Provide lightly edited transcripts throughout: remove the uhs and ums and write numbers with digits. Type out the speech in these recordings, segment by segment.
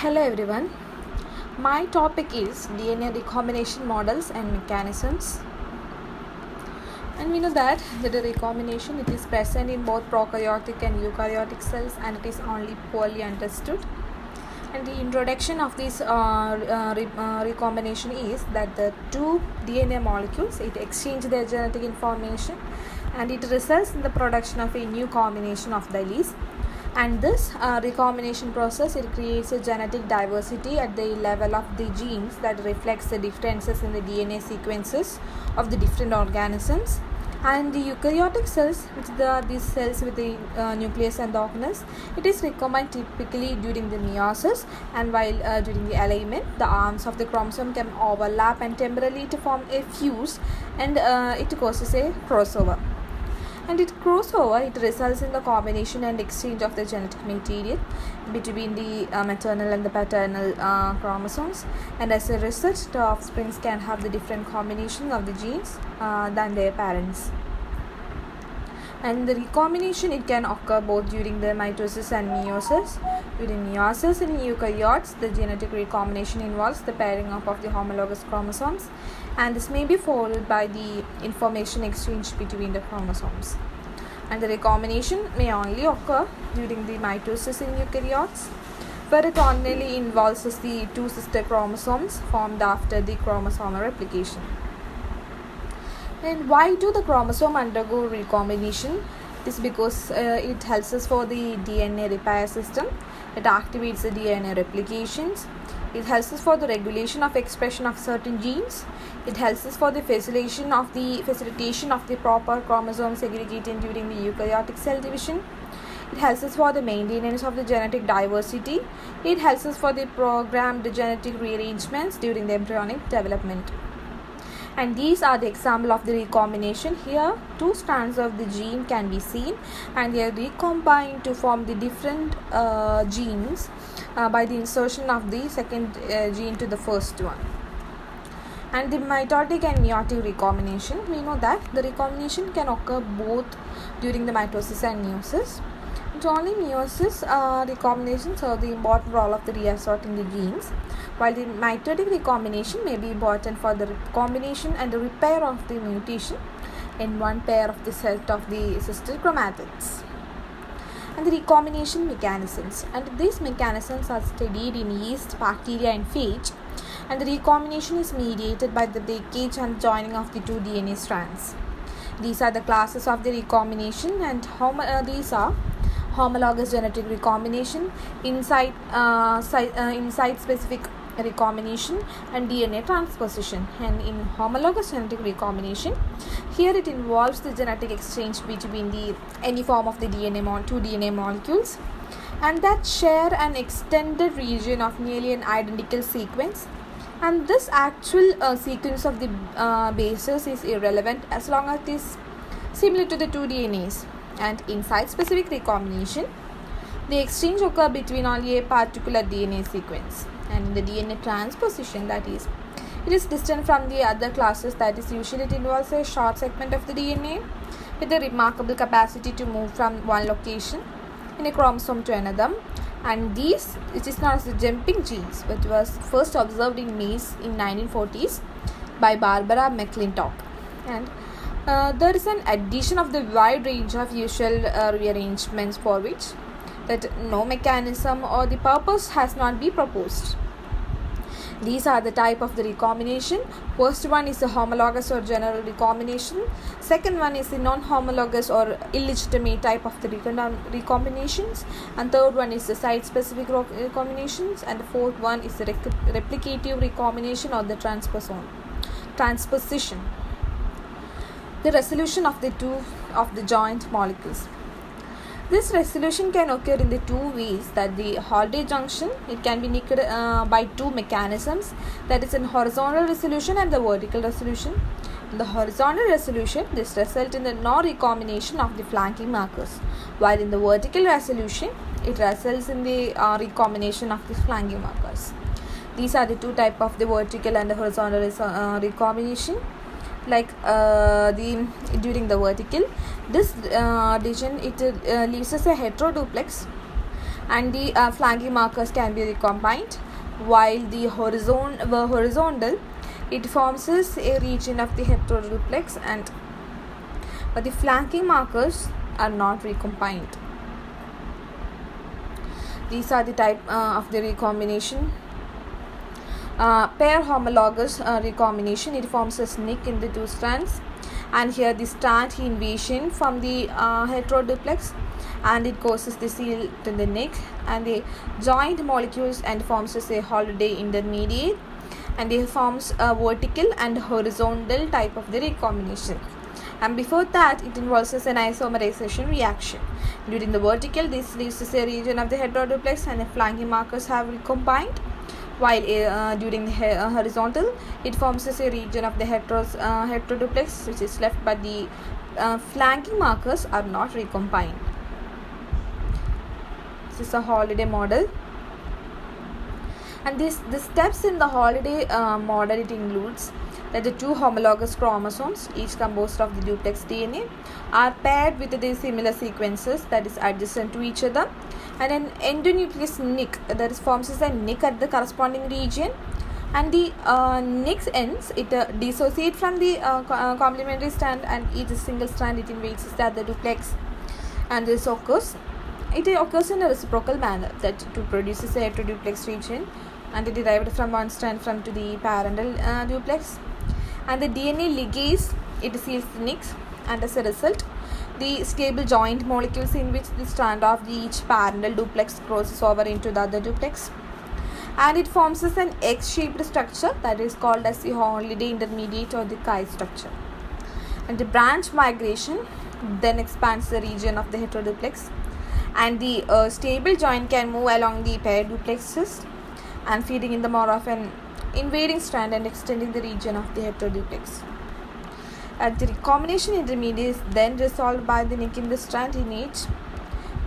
Hello everyone. My topic is DNA recombination models and mechanisms. And we know that the recombination it is present in both prokaryotic and eukaryotic cells, and it is only poorly understood. And the introduction of this recombination is that the two DNA molecules it exchange their genetic information, and it results in the production of a new combination of the alleles. And this recombination process it creates a genetic diversity at the level of the genes that reflects the differences in the DNA sequences of the different organisms. And the eukaryotic cells, which are these cells with the nucleus and the organelles, it is recombined typically during the meiosis, and while during the alignment, the arms of the chromosome can overlap and temporarily to form a fuse, and it causes a crossover. And it crossover, it results in the combination and exchange of the genetic material between the maternal and the paternal chromosomes, and as a result, the offsprings can have the different combination of the genes than their parents. And the recombination it can occur both during the mitosis and meiosis. During meiosis in eukaryotes, the genetic recombination involves the pairing up of the homologous chromosomes, and this may be followed by the information exchange between the chromosomes. And the recombination may only occur during the mitosis in eukaryotes, where it only involves the two sister chromosomes formed after the chromosomal replication. And why do the chromosome undergo recombination? It is because it helps us for the DNA repair system. It activates the DNA replications. It helps us for the regulation of expression of certain genes. It helps us for the facilitation of the proper chromosome segregation during the eukaryotic cell division. It helps us for the maintenance of the genetic diversity. It helps us for the programmed genetic rearrangements during the embryonic development. And these are the example of the recombination. Here, two strands of the gene can be seen, and they are recombined to form the different genes by the insertion of the second gene to the first one. And the mitotic and meiotic recombination, we know that the recombination can occur both during the mitosis and meiosis. It's only meiosis recombination serve the important role of the reassorting the genes, while the mitotic recombination may be important for the recombination and the repair of the mutation in one pair of the set of the sister chromatids. And the recombination mechanisms, and these mechanisms are studied in yeast, bacteria and phage, and the recombination is mediated by the breakage and joining of the two DNA strands. These are the classes of the recombination, and these are homologous genetic recombination, inside specific recombination, and DNA transposition. And in homologous genetic recombination, here it involves the genetic exchange between any form of the two DNA molecules, and that share an extended region of nearly an identical sequence. And this actual sequence of the bases is irrelevant as long as it is similar to the two DNAs. And in site-specific recombination, the exchange occurs between only a particular DNA sequence. And in the DNA transposition, that is, it is distant from the other classes, that is, usually it involves a short segment of the DNA with a remarkable capacity to move from one location in a chromosome to another. And these, it is known as the jumping genes, which was first observed in maize in 1940s by Barbara McClintock. And there is an addition of the wide range of usual rearrangements for which that no mechanism or the purpose has not been proposed. These are the type of the recombination. First one is the homologous or general recombination. Second one is the non-homologous or illegitimate type of the recombinations. And third one is the site-specific recombinations. And the fourth one is the replicative recombination or the transposition. The resolution of the two of the joint molecules. This resolution can occur in the two ways, that the Holiday junction, it can be nicked by two mechanisms, that is in horizontal resolution and the vertical resolution. In the horizontal resolution, this results in the non-recombination of the flanking markers, while in the vertical resolution, it results in the recombination of the flanking markers. These are the two types of the vertical and the horizontal recombination. Like during the vertical, this addition it leaves us a heteroduplex and the flanking markers can be recombined, while the horizontal it forms a region of the heteroduplex, but the flanking markers are not recombined. These are the type of the recombination. Pair homologous recombination, it forms a SNIC in the two strands, and here the strand invasion from the heteroduplex, and it causes the seal to the neck, and they joint molecules and forms a holiday intermediate, and it forms a vertical and horizontal type of the recombination. And before that, it involves an isomerization reaction. During the vertical, this leads to a region of the heteroduplex, and the flanking markers have recombined, while during the horizontal, it forms a region of the heteroduplex which is left, but the flanking markers are not recombined. This is a holiday model, and the steps in the holiday model, it includes that the two homologous chromosomes, each composed of the duplex DNA, are paired with the similar sequences that is adjacent to each other, and an endonuclease nick that forms as a nick at the corresponding region, and the nick's ends it dissociate from the complementary strand, and each single strand it invades the other duplex, and this occurs in a reciprocal manner, that to produce a heteroduplex region, and it derived from one strand from to the parental duplex, and the DNA ligase it seals the nicks, and as a result the stable joint molecules in which the strand of each parental duplex crosses over into the other duplex, and it forms as an X-shaped structure that is called as the holiday intermediate or the chi structure. And the branch migration then expands the region of the heteroduplex, and the stable joint can move along the paired duplexes and feeding in the more of an invading strand and extending the region of the heteroduplex. And the recombination intermediate is then resolved by the nick in the strand in each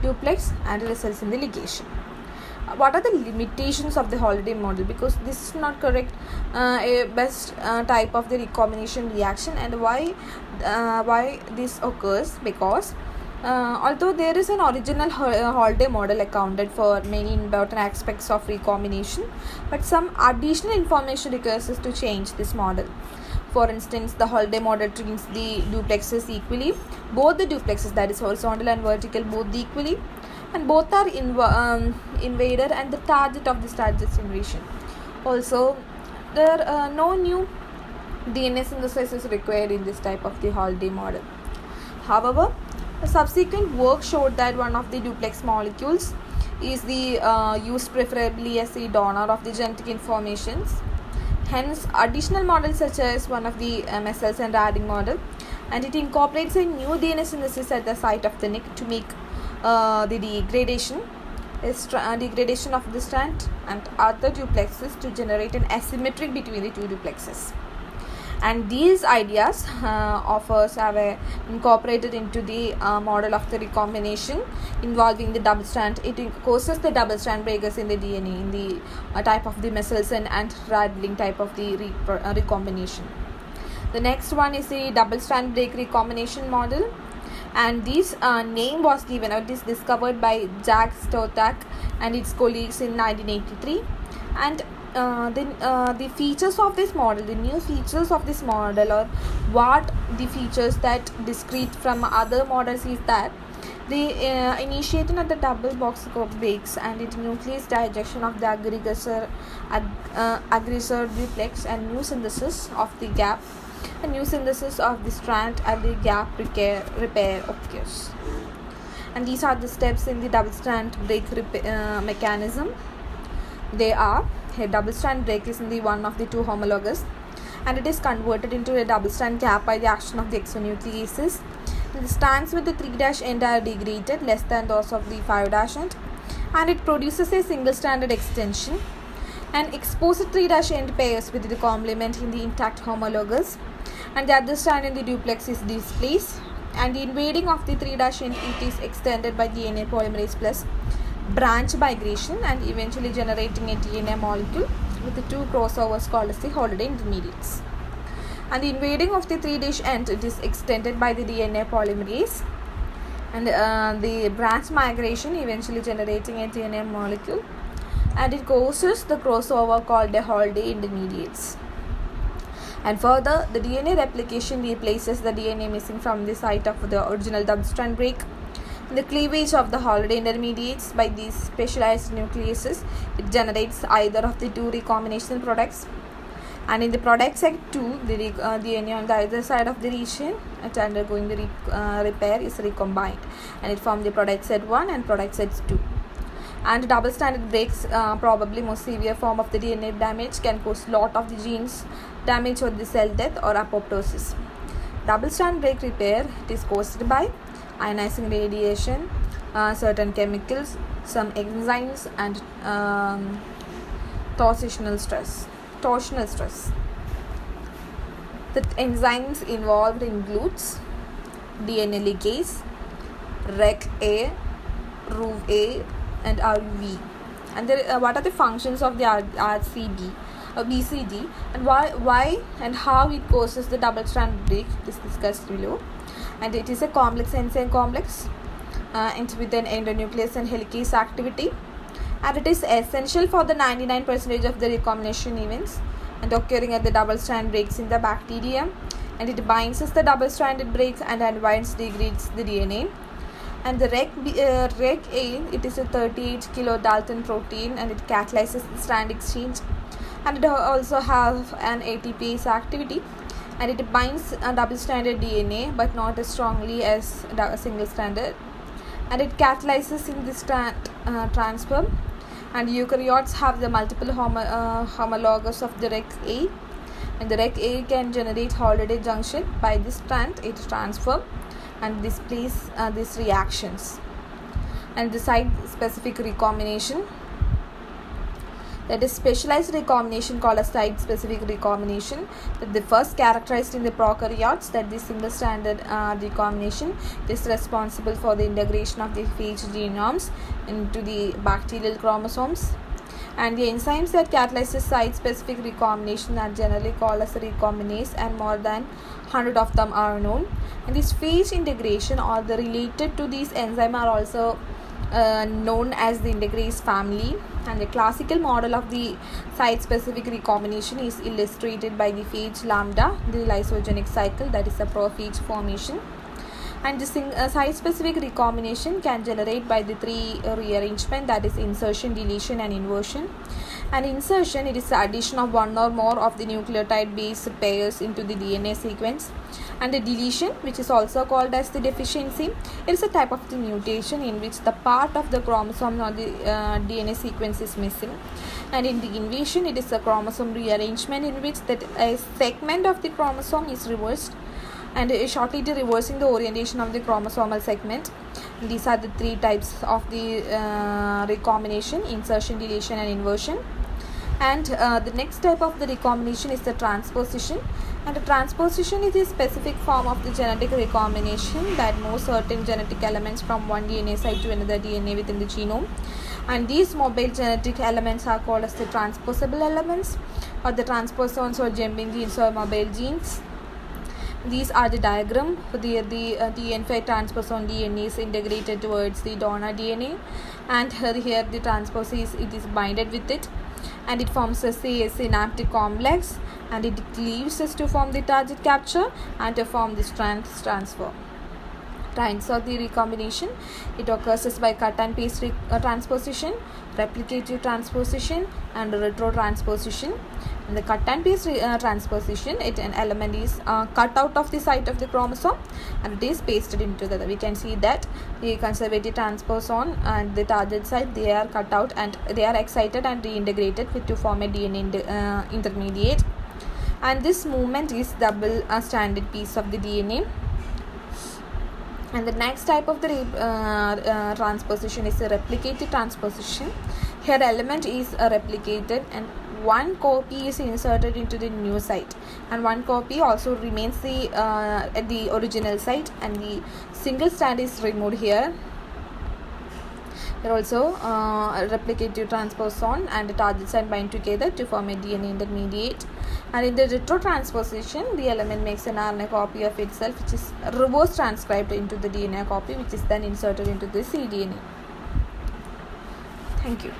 duplex, and results in the ligation. What are the limitations of the holiday model? Because this is not correct a best type of the recombination reaction, and why this occurs, because although there is an original holiday model accounted for many important aspects of recombination, but some additional information requires us to change this model. For instance, the holiday model treats the duplexes equally, both the duplexes, that is horizontal and vertical, both equally, and both are invader and the target of the strategist invasion. Also, there are no new DNA synthesis is required in this type of the holiday model. However, the subsequent work showed that one of the duplex molecules is used preferably as a donor of the genetic informations. Hence, additional models such as one of the Messels and Rading model, and it incorporates a new DNA synthesis at the site of the nick to make the degradation of the strand and other duplexes to generate an asymmetry between the two duplexes. And these ideas authors have incorporated into the model of the recombination involving the double strand. It causes the double strand breakers in the DNA in the type of the Michelson and Radling type of the recombination. The next one is the double strand break recombination model, and this name was given, it is discovered by Jack Stothak and its colleagues in 1983. And the features of this model, the new features of this model, or what the features that discrete from other models, is that the initiating of the double box breaks and it nucleus digestion of the aggressor duplex, and new synthesis of the gap, and new synthesis of the strand and the gap repair occurs. And these are the steps in the double strand break mechanism. They are: a double strand break is in the one of the two homologous, and it is converted into a double strand gap by the action of the exonucleases. The strands with the 3' end are degraded less than those of the 5' end, and it produces a single stranded extension. And exposed 3' end pairs with the complement in the intact homologous, and the other strand in the duplex is displaced, and the invading of the 3' end it is extended by DNA polymerase plus branch migration, and eventually generating a DNA molecule with the two crossovers called as the holiday intermediates. And the invading of the 3' end it is extended by the DNA polymerase, and the branch migration eventually generating a DNA molecule, and it causes the crossover called the Holiday intermediates. And further, the DNA replication replaces the DNA missing from the site of the original double-strand break. The cleavage of the Holiday intermediates by these specialized nucleases, it generates either of the two recombination products. And in the product site 2, the DNA on the other side of the region at undergoing the repair is recombined, and it forms the product set 1 and product set 2. And double-stranded breaks, probably most severe form of the DNA damage, can cause lot of the genes damage or the cell death or apoptosis. Double-strand break repair, it is caused by ionizing radiation, certain chemicals, some enzymes, and torsional stress. The enzymes involved includes DNA ligase, REC-A, RUV-A, and RUV. And what are the functions of the RCB or BCD, and why and how it causes the double-strand break is discussed below. And it is a complex enzyme complex and with an endonuclease and helicase activity, and it is essential for the 99% of the recombination events and occurring at the double-strand breaks in the bacteria, and it binds the double-stranded breaks and unwinds degrades the DNA. And the REC-A, it is a 38 kilodalton protein, and it catalyzes the strand exchange, and it also have an ATPase activity, and it binds a double-stranded DNA but not as strongly as a single-stranded, and it catalyzes in the strand transfer. And eukaryotes have the multiple homologous of the REC-A, and the REC-A can generate Holiday junction by this strand it transfer and displace these reactions. And the site-specific recombination, that is specialized recombination called a site-specific recombination, that the first characterized in the prokaryotes, that the single-stranded recombination is responsible for the integration of the phage genomes into the bacterial chromosomes. And the enzymes that catalyze site-specific recombination are generally called as recombinase, and more than 100 of them are known. And this phage integration or the related to these enzymes are also known as the integrase family. And the classical model of the site-specific recombination is illustrated by the phage lambda, the lysogenic cycle, that is a prophage formation. And the site-specific recombination can generate by the three rearrangement, that is insertion, deletion, and inversion. And insertion, it is the addition of one or more of the nucleotide base pairs into the DNA sequence. And the deletion, which is also called as the deficiency, it is a type of the mutation in which the part of the chromosome or the DNA sequence is missing. And in the inversion, it is a chromosome rearrangement in which that a segment of the chromosome is reversed, and shortly reversing the orientation of the chromosomal segment. These are the three types of the recombination: insertion, deletion, and inversion. And the next type of the recombination is the transposition. And the transposition is a specific form of the genetic recombination that moves certain genetic elements from one DNA site to another DNA within the genome. And these mobile genetic elements are called as the transposable elements, or the transposons or jumping genes or mobile genes. These are the diagram where the DN5 transposon DNA is integrated towards the donor DNA, and here the transposon it is binded with it, and it forms a synaptic complex, and it cleaves to form the target capture and to form the strand transfer. Kinds of the recombination, it occurs by cut and paste transposition, replicative transposition, and retrotransposition. In the cut and paste transposition, an element is cut out of the site of the chromosome and it is pasted into the. We can see that the conservative transposon and the target site, they are cut out and they are excited and reintegrated to form a DNA intermediate. And this movement is double stranded piece of the DNA. And the next type of the transposition is a replicative transposition. Here element is replicated and one copy is inserted into the new site, and one copy also remains at the original site, and the single strand is removed here. There are also a replicative transposon and a target site bind together to form a DNA intermediate. And in the retrotransposition, the element makes an RNA copy of itself, which is reverse transcribed into the DNA copy, which is then inserted into the cDNA. Thank you.